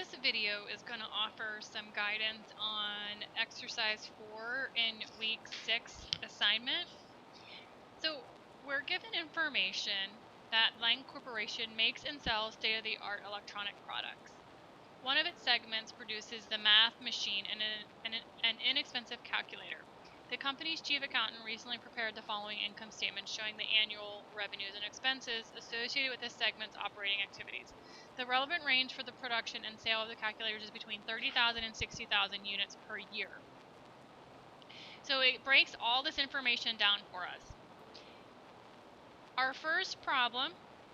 This video is going to offer some guidance on exercise 4 in week 6 assignment. So we're given information that Lang Corporation makes and sells state-of-the-art electronic products. One of its segments produces the math machine and an inexpensive calculator. The company's chief accountant recently prepared the following income statement showing the annual revenues and expenses associated with this segment's operating activities. The relevant range for the production and sale of the calculators is between 30,000 and 60,000 units per year. So it breaks all this information down for us. Our first problem,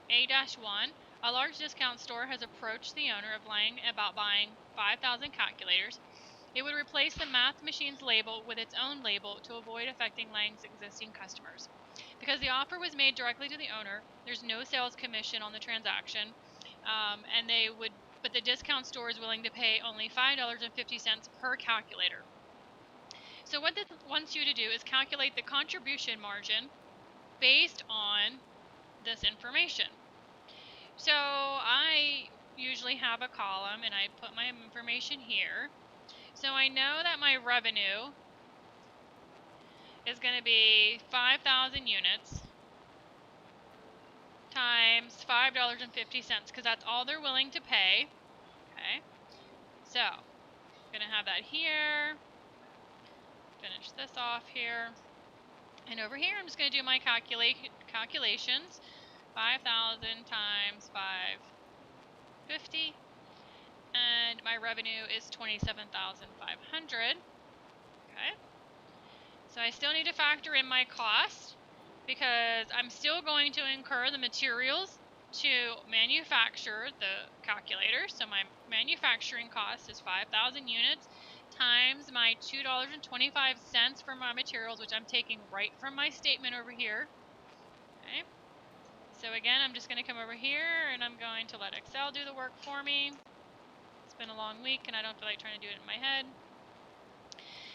A-1, a large discount store has approached the owner of Lang about buying 5,000 calculators. It would replace the math machine's label with its own label to avoid affecting Lang's existing customers. Because the offer was made directly to the owner, there's no sales commission on the transaction, but the discount store is willing to pay only $5.50 per calculator. So what this wants you to do is calculate the contribution margin based on this information. So I usually have a column and I put my information here. So I know that my revenue is going to be 5,000 units times $5.50 because that's all they're willing to pay. Okay, so I'm going to have that here. Finish this off here. And over here, I'm just going to do my calculations. 5,000 times 550. And my revenue is 27,500. Okay. So I still need to factor in my cost because I'm still going to incur the materials to manufacture the calculator. So my manufacturing cost is 5,000 units times my $2.25 for my materials, which I'm taking right from my statement over here. Okay. So again, I'm just going to come over here and I'm going to let Excel do the work for me. It's been a long week and I don't feel like trying to do it in my head.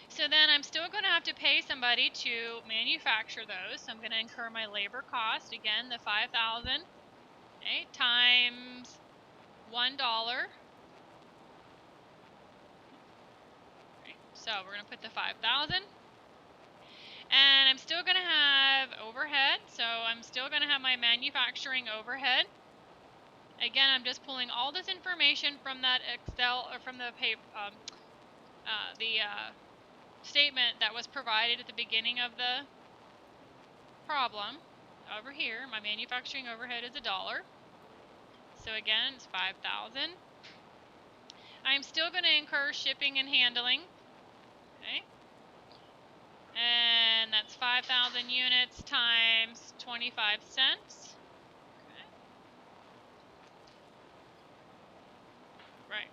So then I'm still going to have to pay somebody to manufacture those. So I'm going to incur my labor cost. Again, the 5,000 okay, times $1. Okay, so we're going to put the 5,000. And I'm still going to have overhead. So I'm still going to have my manufacturing overhead. Again, I'm just pulling all this information from that Excel or from the statement that was provided at the beginning of the problem. Over here, my manufacturing overhead is $1. So again, it's 5,000. I'm still going to incur shipping and handling. Okay. And that's 5,000 units times 25 cents. Okay. Right.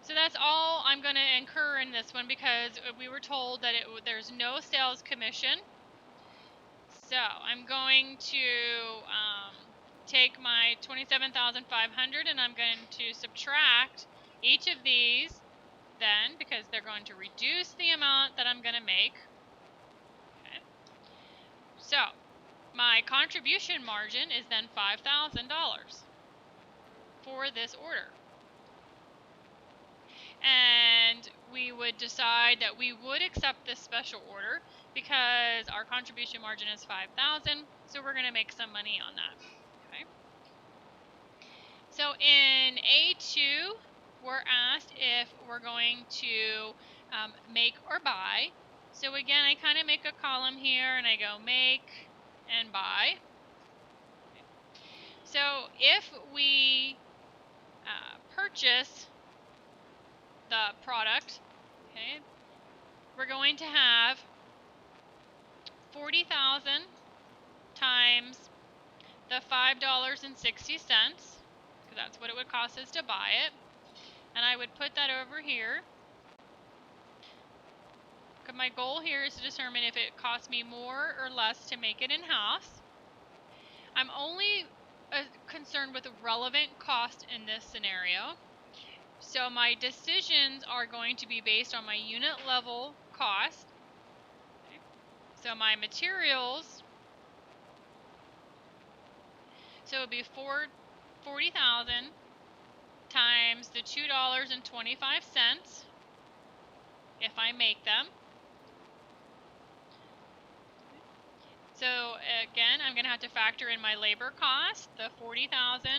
So that's all I'm going to incur in this one because we were told that there's no sales commission. So I'm going to take my 27,500 and I'm going to subtract each of these then because they're going to reduce the amount that I'm going to make. Okay. So my contribution margin is then $5,000 for this order. And we would decide that we would accept this special order because our contribution margin is 5,000, so we're going to make some money on that. Okay. So in A2, we're asked if we're going to make or buy. So again, I kind of make a column here and I go make and buy. Okay. So if we purchase the product, okay, we're going to have 40,000 times the $5.60, because that's what it would cost us to buy it. And I would put that over here. Because my goal here is to determine if it costs me more or less to make it in-house. I'm only concerned with the relevant cost in this scenario. So my decisions are going to be based on my unit level cost. Okay. So my materials, so it would be 40,000 times the $2.25 if I make them. So again, I'm going to have to factor in my labor cost, the 40,000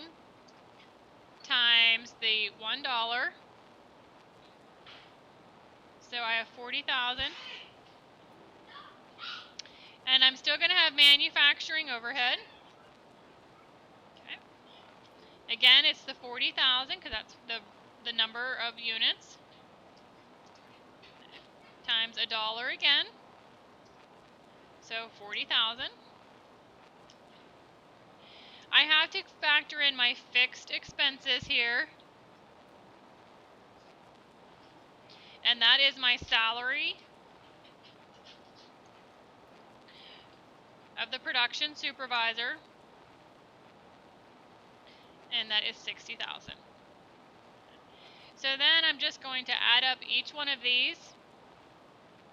times the $1. So I have 40,000. And I'm still going to have manufacturing overhead. Okay. Again, it's the 40,000 because that's the number of units times $1 again. So 40,000. I have to factor in my fixed expenses here. And that is my salary of the production supervisor. And that is 60,000. So then I'm just going to add up each one of these.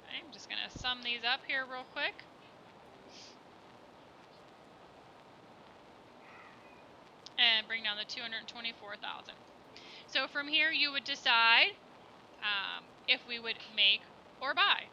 Okay, I'm just going to sum these up here real quick. And bring down the 224,000. So from here you would decide if we would make or buy.